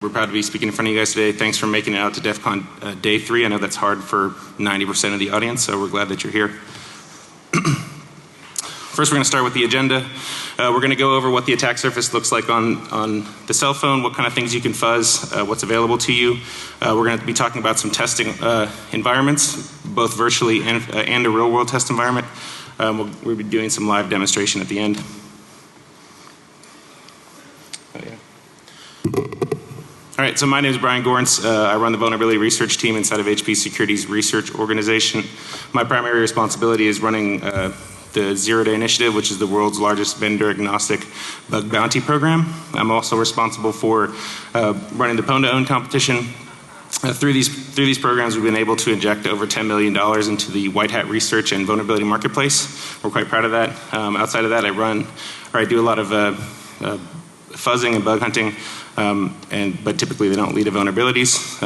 We're proud to be speaking in front of you guys today. Thanks for making it out to DEF CON Day 3. I know that's hard for 90% of the audience, so we're glad that you're here. First, we're going to start with the agenda. We're going to go over what the attack surface looks like on the cell phone, what kind of things you can fuzz, what's available to you. We're going to be talking about some testing environments, both virtually and a real-world test environment. We'll be doing some live demonstration at the end. Oh, yeah. All right, so my name is Brian Gorenc. I run the vulnerability research team inside of HP Security's research organization. My primary responsibility is running the Zero Day Initiative, which is the world's largest vendor-agnostic bug bounty program. I'm also responsible for running the Pwn-to-Own competition. Through these programs, we've been able to inject over $10 million into the white hat research and vulnerability marketplace. We're quite proud of that. Outside of that, I do a lot of fuzzing and bug hunting, but typically they don't lead to vulnerabilities,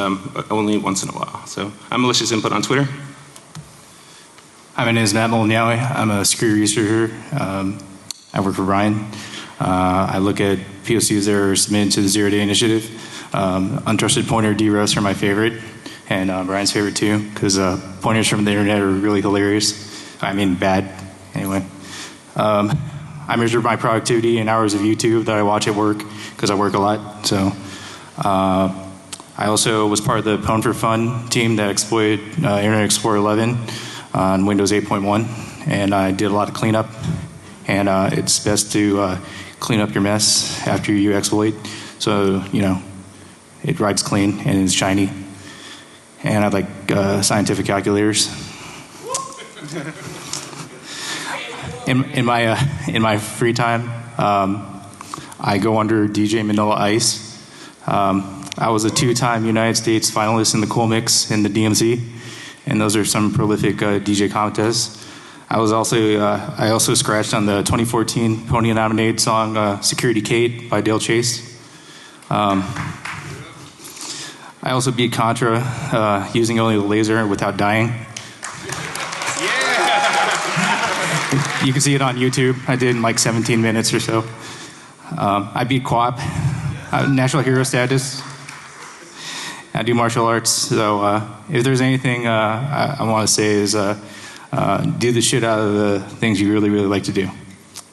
only once in a while. So I'm Malicious Input on Twitter. Hi, my name is Molinyawe. I'm a security researcher. I work for Brian. I look at POCs that are submitted to the Zero Day Initiative. Untrusted pointer DROs are my favorite, and Brian's favorite too, because pointers from the internet are really hilarious. I mean, bad, anyway. I measure my productivity in hours of YouTube that I watch at work, because I work a lot. So, I also was part of the Pwn for Fun team that exploited Internet Explorer 11 on Windows 8.1, and I did a lot of cleanup. And it's best to clean up your mess after you exploit, so you know it rides clean and it's shiny. And I like scientific calculators. In my free time, I go under DJ Manila Ice. I was a 2-time United States finalist in the Cool Mix in the DMC, and those are some prolific DJ contests. I also scratched on the 2014 Pony nominated song "Security Kate" by Dale Chase. I also beat Contra using only the laser without dying. You can see it on YouTube. I did in like 17 minutes or so. I beat QWOP, national hero status. I do martial arts, so if there's anything I want to say is do the shit out of the things you really, really like to do.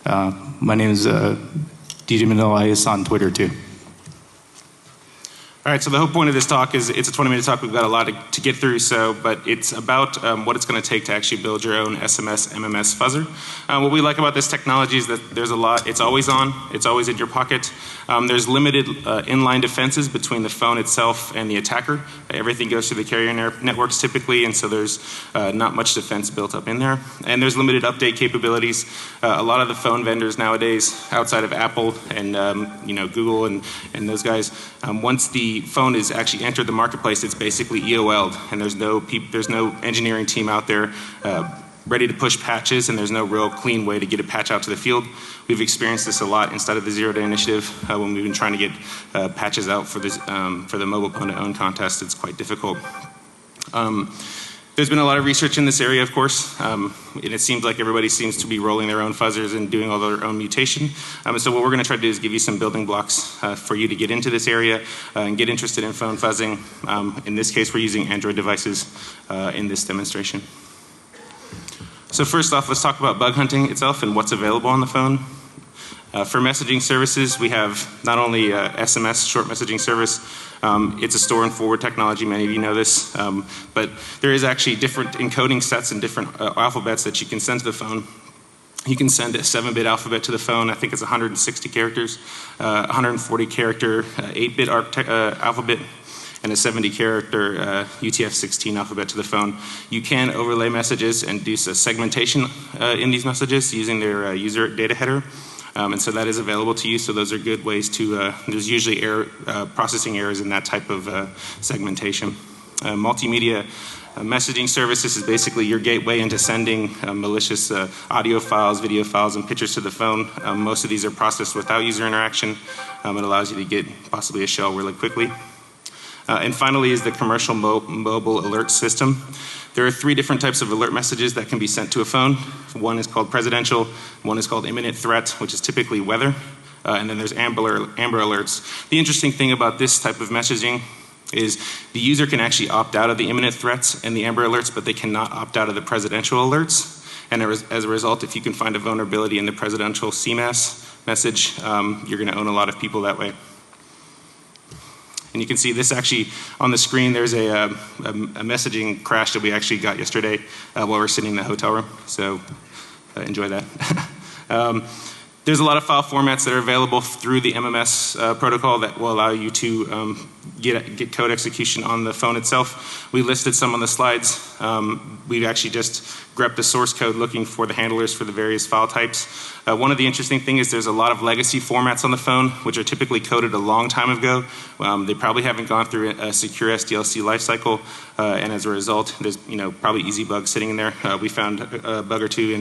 My name is DJ Manila Ice on Twitter too. All right, so the whole point of this talk is it's a 20-minute talk. We've got a lot to get through, but it's about what it's going to take to actually build your own SMS, MMS fuzzer. What we like about this technology is that there's a lot, it's always on, it's always in your pocket. There's limited inline defenses between the phone itself and the attacker. Everything goes through the carrier networks typically, and so there's not much defense built up in there. And there's limited update capabilities. A lot of the phone vendors nowadays, outside of Apple and Google and those guys, once the phone is actually entered the marketplace, it's basically EOL'd, and there's no engineering team out there ready to push patches, and there's no real clean way to get a patch out to the field. We've experienced this a lot inside of the Zero Day Initiative when we've been trying to get patches out for the mobile Pwn-to-Own contest. It's quite difficult. There's been a lot of research in this area, of course, and it seems like everybody seems to be rolling their own fuzzers and doing all their own mutation. So what we're going to try to do is give you some building blocks for you to get into this area and get interested in phone fuzzing. In this case, we're using Android devices in this demonstration. So first off, let's talk about bug hunting itself and what's available on the phone. For messaging services, we have not only SMS, short messaging service. It's a store and forward technology. Many of you know this. But there is actually different encoding sets and different alphabets that you can send to the phone. You can send a 7-bit alphabet to the phone. I think it's 160 characters, 140 character 8-bit alphabet, and a 70-character UTF-16 alphabet to the phone. You can overlay messages and do segmentation in these messages using their user data header. And so that is available to you, so those are good ways to, there's usually processing errors in that type of segmentation. Multimedia messaging services is basically your gateway into sending malicious audio files, video files, and pictures to the phone. Most of these are processed without user interaction. It allows you to get possibly a shell really quickly. And finally is the commercial mobile alert system. There are 3 different types of alert messages that can be sent to a phone. One is called presidential, one is called imminent threat, which is typically weather, and then there's Amber Alerts. The interesting thing about this type of messaging is the user can actually opt out of the imminent threats and the Amber Alerts, but they cannot opt out of the presidential alerts. And as a result, if you can find a vulnerability in the presidential CMAS message, you're going to own a lot of people that way. And you can see this actually on the screen, there's a messaging crash that we actually got yesterday while we're sitting in the hotel room. So enjoy that. There's a lot of file formats that are available through the MMS protocol that will allow you to get code execution on the phone itself. We listed some on the slides. We've actually just grepped the source code looking for the handlers for the various file types. One of the interesting things is there's a lot of legacy formats on the phone, which are typically coded a long time ago. They probably haven't gone through a secure SDLC lifecycle, and as a result, there's probably easy bugs sitting in there. We found a bug or two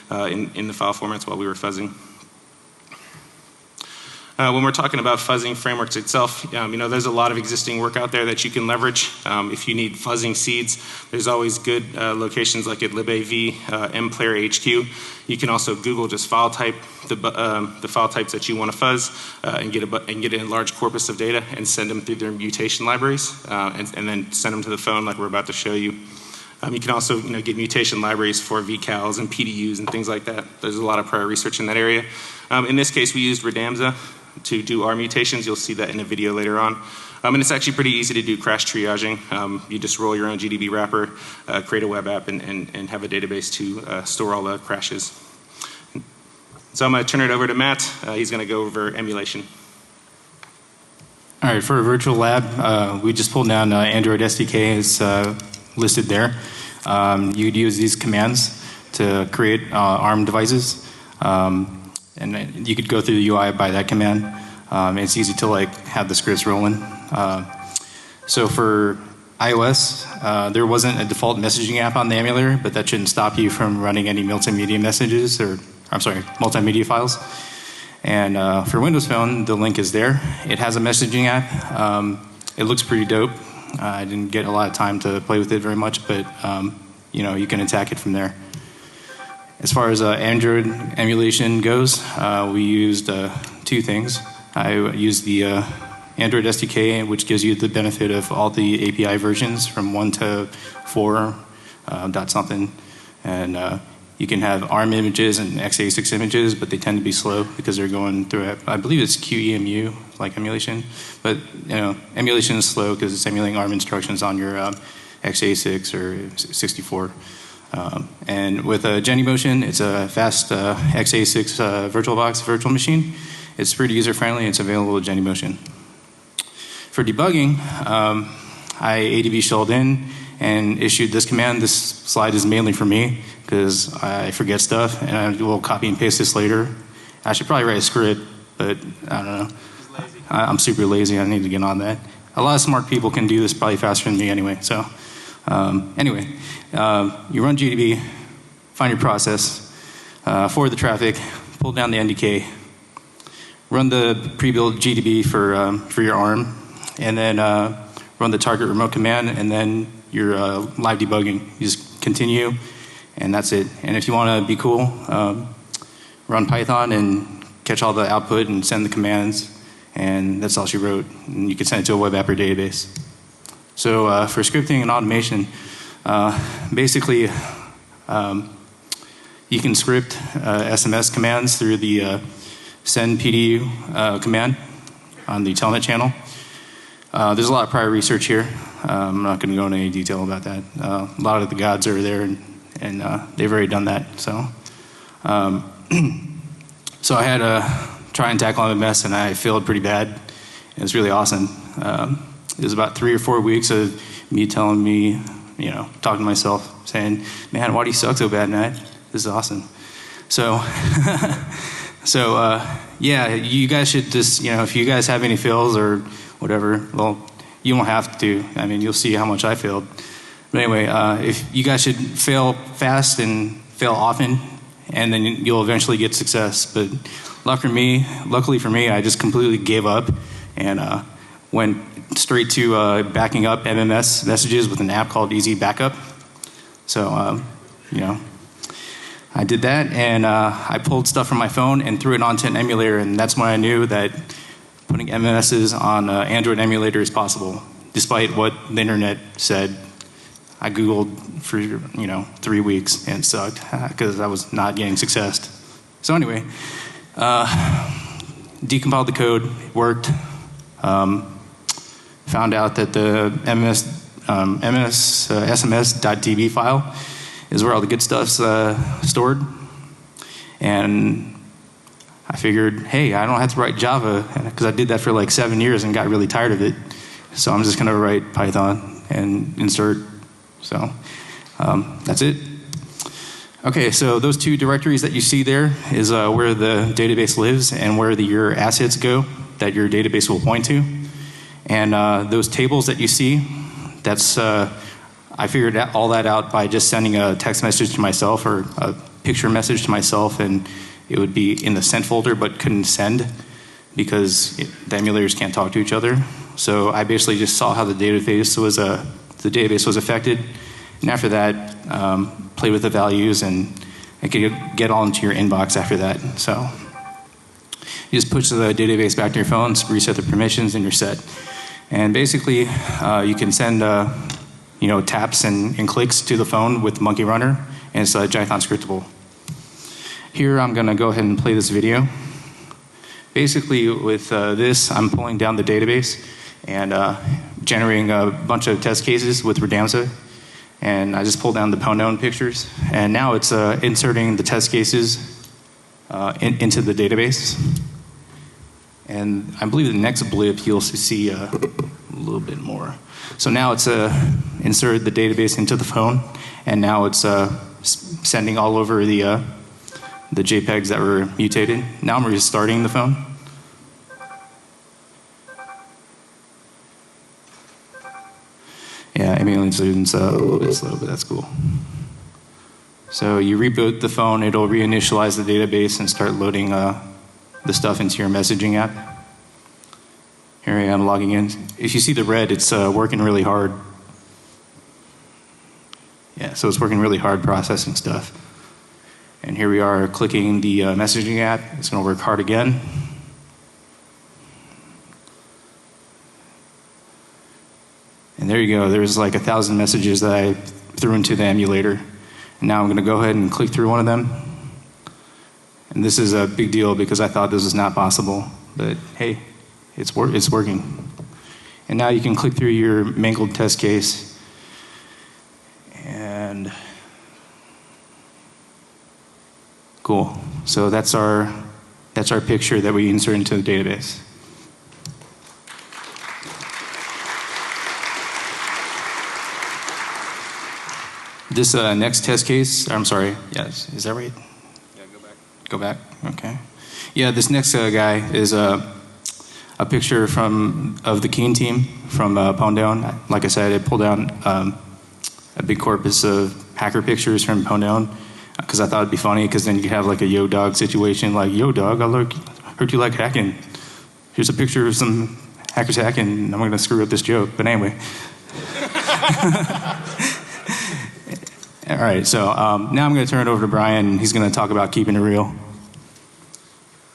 in the file formats while we were fuzzing. When we're talking about fuzzing frameworks itself, there's a lot of existing work out there that you can leverage. If you need fuzzing seeds, there's always good locations like at libav, mplayer HQ. You can also Google just file type, the file types that you want to fuzz, and get a large corpus of data and send them through their mutation libraries, and then send them to the phone like we're about to show you. You can also get mutation libraries for VCALs and PDUs and things like that. There's a lot of prior research in that area. In this case, we used Redamza to do our mutations. You'll see that in a video later on. And it's actually pretty easy to do crash triaging. You just roll your own GDB wrapper, create a web app, and have a database to store all the crashes. So I'm going to turn it over to Matt. He's going to go over emulation. All right, for a virtual lab, we just pulled down Android SDK. It's listed there. You'd use these commands to create ARM devices. And you could go through the UI by that command. It's easy to have the scripts rolling. So for iOS, there wasn't a default messaging app on the emulator, but that shouldn't stop you from running any multimedia messages, multimedia files. And for Windows Phone, the link is there. It has a messaging app. It looks pretty dope. I didn't get a lot of time to play with it very much, but you can attack it from there. As far as Android emulation goes, we used two things. I used the Android SDK, which gives you the benefit of all the API versions from 1 to 4 dot something. And you can have ARM images and x86 images, but they tend to be slow because they're going through, I believe it's QEMU, like emulation. But emulation is slow because it's emulating ARM instructions on your x86 or 64. And with Genymotion, it's a fast x86 VirtualBox virtual machine. It's pretty user-friendly. It's available with Genymotion. For debugging, I ADB shelled in and issued this command. This slide is mainly for me because I forget stuff, and I will copy and paste this later. I should probably write a script, but I don't know. I'm super lazy. I need to get on that. A lot of smart people can do this probably faster than me anyway. So anyway. You run GDB, find your process, forward the traffic, pull down the NDK, run the pre-built GDB for your ARM, and then run the target remote command, and then your live debugging. You just continue, and that's it. And if you want to be cool, run Python and catch all the output and send the commands, and that's all she wrote. And you can send it to a web app or database. So for scripting and automation, basically, you can script SMS commands through the send PDU command on the telnet channel. There's a lot of prior research here. I'm not going to go into any detail about that. A lot of the gods are there, and they've already done that. So, so I had to try and tackle MMS, and I failed pretty bad. It was really awesome. It was about 3 or 4 weeks of me telling me, talking to myself, saying, man, why do you suck so bad, Matt? This is awesome. So, yeah, you guys should just, if you guys have any fails or whatever, well, you won't have to. I mean, you'll see how much I failed. But anyway, if you guys should fail fast and fail often, and then you'll eventually get success. But luckily for me, I just completely gave up and went straight to backing up MMS messages with an app called Easy Backup. So, I did that, and I pulled stuff from my phone and threw it onto an emulator, and that's when I knew that putting MMSs on an Android emulator is possible, despite what the internet said. I Googled for 3 weeks and it sucked because I was not getting success. So anyway, decompiled the code, it worked. Found out that the SMS.db file is where all the good stuff's stored. And I figured, hey, I don't have to write Java because I did that for like 7 years and got really tired of it. So I'm just going to write Python and insert. So that's it. Okay, so those two directories that you see there is where the database lives and where your assets go that your database will point to. And those tables that you see, that's I figured all that out by just sending a text message to myself or a picture message to myself, and it would be in the sent folder but couldn't send because the emulators can't talk to each other. So I basically just saw how the database was affected, and after that, played with the values, and I could get all into your inbox after that. So you just push the database back to your phone, reset the permissions, and you're set. And basically, you can send taps and clicks to the phone with Monkey Runner, and it's Python scriptable. Here, I'm going to go ahead and play this video. Basically, with this, I'm pulling down the database and generating a bunch of test cases with Redamsa. And I just pulled down the Pwnone pictures. And now it's inserting the test cases into the database. And I believe the next blip, you'll see a little bit more. So now it's inserted the database into the phone. And now it's sending all over the JPEGs that were mutated. Now I'm restarting the phone. Yeah, emulating students a little bit slow, but that's cool. So you reboot the phone, it'll reinitialize the database and start loading the stuff into your messaging app. Here I am logging in. If you see the red, it's working really hard. Yeah, so it's working really hard processing stuff. And here we are clicking the messaging app. It's going to work hard again. And there you go. There's like 1,000 messages that I threw into the emulator. And now I'm going to go ahead and click through one of them. And this is a big deal because I thought this was not possible. But hey, it's working. And now you can click through your mangled test case. And cool. So that's our picture that we insert into the database. This next test case, I'm sorry, yes, is that right? Yeah, go back. Go back, okay. Yeah, this next guy is a picture of the Keen team from Pwnone. Like I said, I pulled down a big corpus of hacker pictures from Pwnone because I thought it'd be funny because then you could have like a yo dog situation, like yo dog, heard you like hacking. Here's a picture of some hackers hacking. I'm going to screw up this joke, but anyway. All right, so now I'm going to turn it over to Brian, and he's going to talk about keeping it real.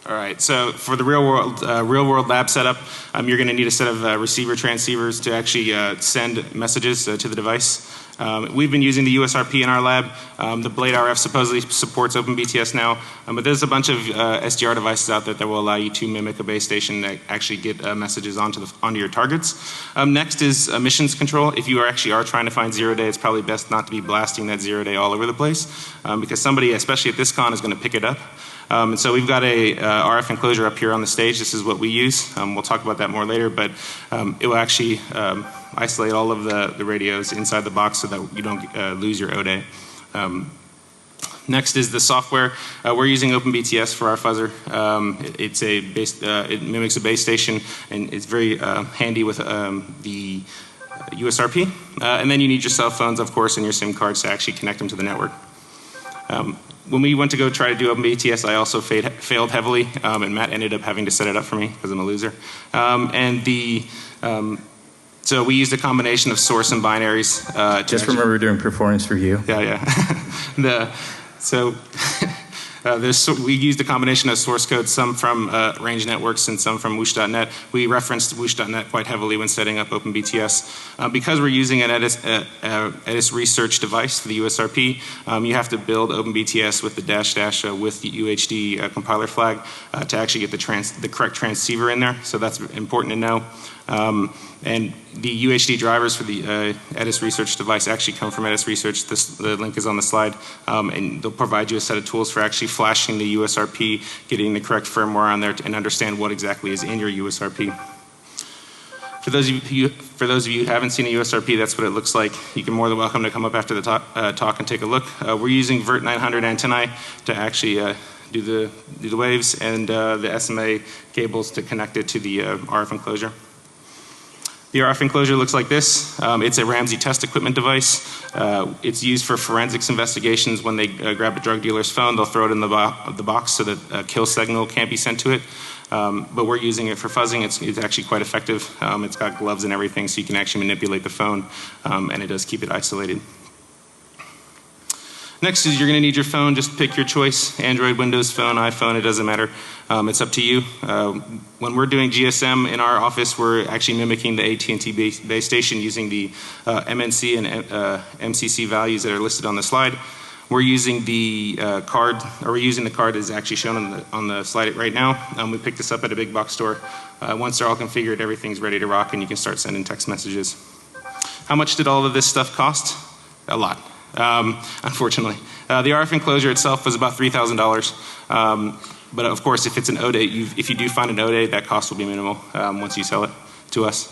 All right, so for the real world lab setup, you're going to need a set of receiver transceivers to actually send messages to the device. We've been using the USRP in our lab. The Blade RF supposedly supports OpenBTS now, but there's a bunch of SDR devices out there that will allow you to mimic a base station that actually get messages onto your targets. Next is emissions control. If you are trying to find 0-day, it's probably best not to be blasting that 0-day all over the place because somebody, especially at this con, is going to pick it up. And so we've got a RF enclosure up here on the stage. This is what we use. We'll talk about that more later, but it will actually isolate all of the radios inside the box so that you don't lose your O-day. Next is the software. We're using OpenBTS for our fuzzer. It mimics a base station, and it's very handy with the USRP. And then you need your cell phones, of course, and your SIM cards to actually connect them to the network. When we went to go try to do OpenBTS, I also failed heavily, and Matt ended up having to set it up for me because I'm a loser. So we used a combination of source and binaries. Just remember doing performance review. Yeah. So we used a combination of source code, some from Range Networks and some from whoosh.net. We referenced whoosh.net quite heavily when setting up OpenBTS. Because we're using an Edis research device for the USRP, you have to build OpenBTS with the -- with the UHD compiler flag to actually get the correct transceiver in there. So that's important to know. And the UHD drivers for the Edis research device actually come from Edis research. The link is on the slide. And they'll provide you a set of tools for actually flashing the USRP, getting the correct firmware on there, and understand what exactly is in your USRP. For those of you who haven't seen a USRP, that's what it looks like. You can more than welcome to come up after the talk and take a look. We're using VERT 900 antennae to actually do the waves, and the SMA cables to connect it to the RF enclosure. The RF enclosure looks like this. It's a Ramsey test equipment device. It's used for forensics investigations. When they grab a drug dealer's phone, they'll throw it in the box so that a kill signal can't be sent to it. But we're using it for fuzzing. It's actually quite effective. It's got gloves and everything, so you can actually manipulate the phone, and it does keep it isolated. Next is you're going to need your phone. Just pick your choice. Android, Windows Phone, iPhone, it doesn't matter. It's up to you. When we're doing GSM in our office, we're actually mimicking the AT&T base station using the MNC and MCC values that are listed on the slide. We're using the card that's actually shown on the slide right now. We picked this up at a big box store. Once they're all configured, everything's ready to rock and you can start sending text messages. How much did all of this stuff cost? A lot. Unfortunately. The RF enclosure itself was about $3,000. But of course, if it's an ODAY, if you do find an ODAY, that cost will be minimal once you sell it to us.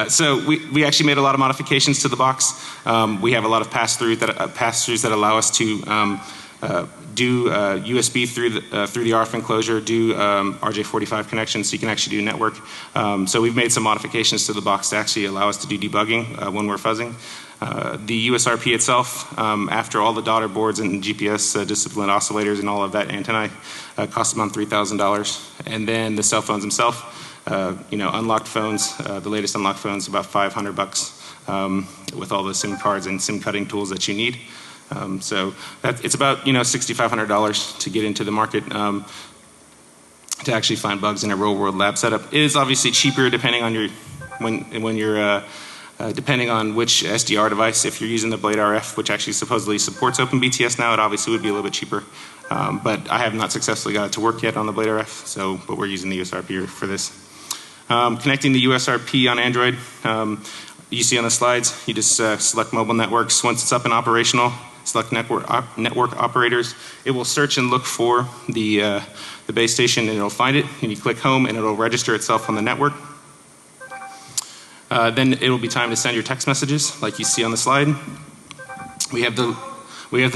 So we actually made a lot of modifications to the box. We have a lot of pass-throughs that allow us to do USB through the RF enclosure, do RJ45 connections, so you can actually do network. So we've made some modifications to the box to actually allow us to do debugging when we're fuzzing. The USRP itself, after all the daughter boards and GPS disciplined oscillators and all of that antennae, cost about $3,000. And then the cell phones themselves, unlocked phones, the latest unlocked phones, about $500 with all the SIM cards and SIM cutting tools that you need. So it's about $6,500 to get into the market to actually find bugs in a real world lab setup. It is obviously cheaper depending on your depending on which SDR device. If you're using the Blade RF, which actually supposedly supports OpenBTS now, it obviously would be a little bit cheaper. But I have not successfully got it to work yet on the Blade RF, but we're using the USRP for this. Connecting the USRP on Android, you see on the slides, you just select mobile networks. Once it's up and operational, select network operators. It will search and look for the base station, and it'll find it, and you click home and it'll register itself on the network. Then it will be time to send your text messages like you see on the slide. We have the lead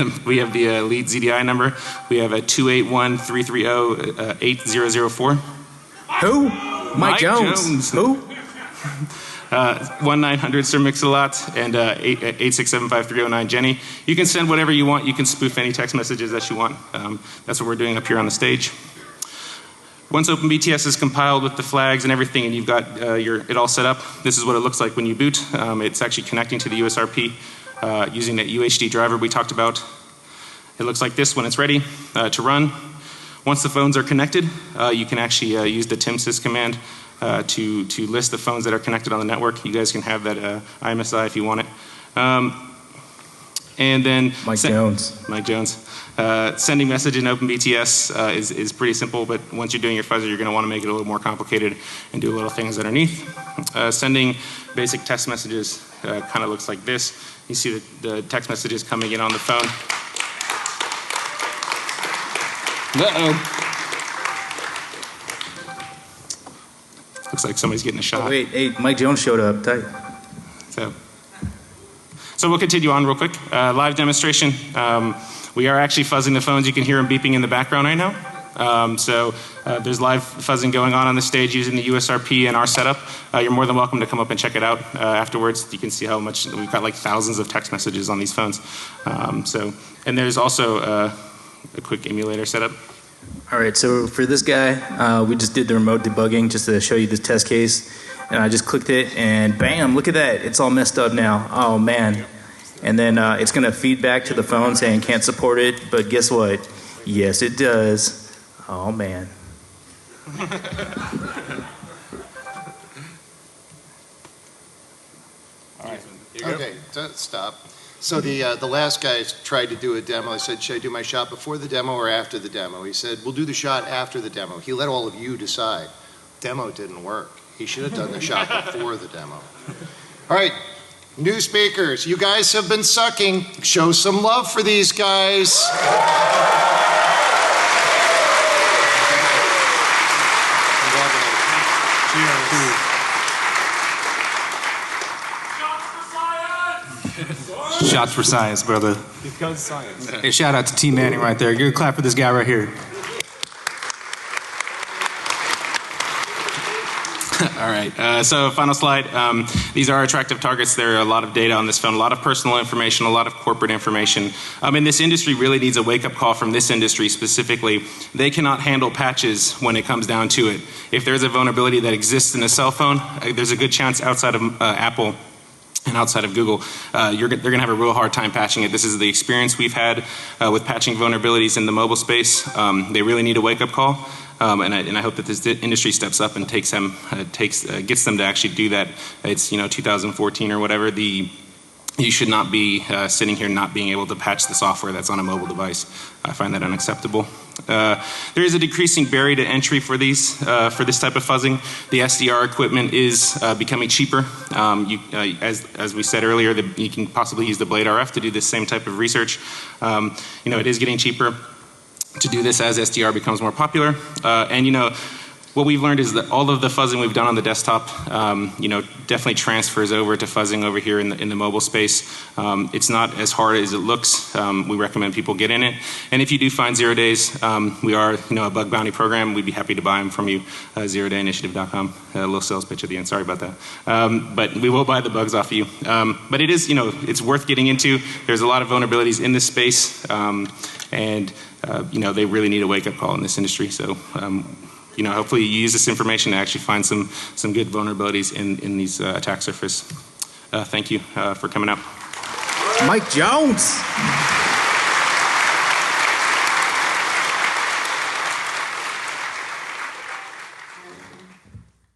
ZDI number. We have a 281-330-8004. Who? Mike Jones. Who? 1-900 Sir Mix-a-Lot and 8675309 Jenny. You can send whatever you want. You can spoof any text messages that you want. That's what we're doing up here on the stage. Once OpenBTS is compiled with the flags and everything, and you've got it all set up, this is what it looks like when you boot. It's actually connecting to the USRP using that UHD driver we talked about. It looks like this when it's ready to run. Once the phones are connected, you can actually use the timsys command to list the phones that are connected on the network. You guys can have that IMSI if you want it. And then Mike Jones. Sending message in OpenBTS is pretty simple, but once you're doing your fuzzer, you're going to want to make it a little more complicated and do little things underneath. Sending basic text messages kind of looks like this. You see the text messages coming in on the phone. Uh-oh. Looks like somebody's getting a shot. Oh, wait, hey, Mike Jones showed up. Tight. So we'll continue on real quick. Live demonstration. We are actually fuzzing the phones. You can hear them beeping in the background right now. There's live fuzzing going on the stage using the USRP and our setup. You're more than welcome to come up and check it out afterwards. You can see how much, we've got like thousands of text messages on these phones. And there's also a quick emulator setup. All right, so for this guy, we just did the remote debugging just to show you this test case. And I just clicked it and bam, look at that. It's all messed up now. Oh man. And then it's going to feed back to the phone saying can't support it, but guess what? Yes, it does. Oh, man. Okay, stop. So the last guy tried to do a demo. I said, should I do my shot before the demo or after the demo? He said, we'll do the shot after the demo. He let all of you decide. Demo didn't work. He should have done the shot before the demo. All right, new speakers. You guys have been sucking. Show some love for these guys. Shots for science, brother. Because science. Hey, shout out to T Manning right there. Give a clap for this guy right here. All right, so final slide. These are attractive targets. There are a lot of data on this phone, a lot of personal information, a lot of corporate information. And this industry really needs a wake-up call from this industry specifically. They cannot handle patches when it comes down to it. If there's a vulnerability that exists in a cell phone, there's a good chance outside of Apple and outside of Google, they're going to have a real hard time patching it. This is the experience we've had with patching vulnerabilities in the mobile space. They really need a wake-up call. And I hope that this industry steps up and gets them to actually do that. It's 2014 or whatever. You should not be sitting here not being able to patch the software that's on a mobile device. I find that unacceptable. There is a decreasing barrier to entry for these for this type of fuzzing. The SDR equipment is becoming cheaper. As we said earlier, you can possibly use the Blade RF to do this same type of research. It is getting cheaper to do this as SDR becomes more popular. And what we've learned is that all of the fuzzing we've done on the desktop, definitely transfers over to fuzzing over here in the mobile space. It's not as hard as it looks. We recommend people get in it. And if you do find 0 days, we are a bug bounty program. We'd be happy to buy them from you. 0dayinitiative.com. A little sales pitch at the end. Sorry about that. But we will buy the bugs off of you. But it is, it's worth getting into. There's a lot of vulnerabilities in this space, and they really need a wake-up call in this industry. So. Hopefully you use this information to actually find some good vulnerabilities in these attack surface. Thank you for coming out. Mike Jones.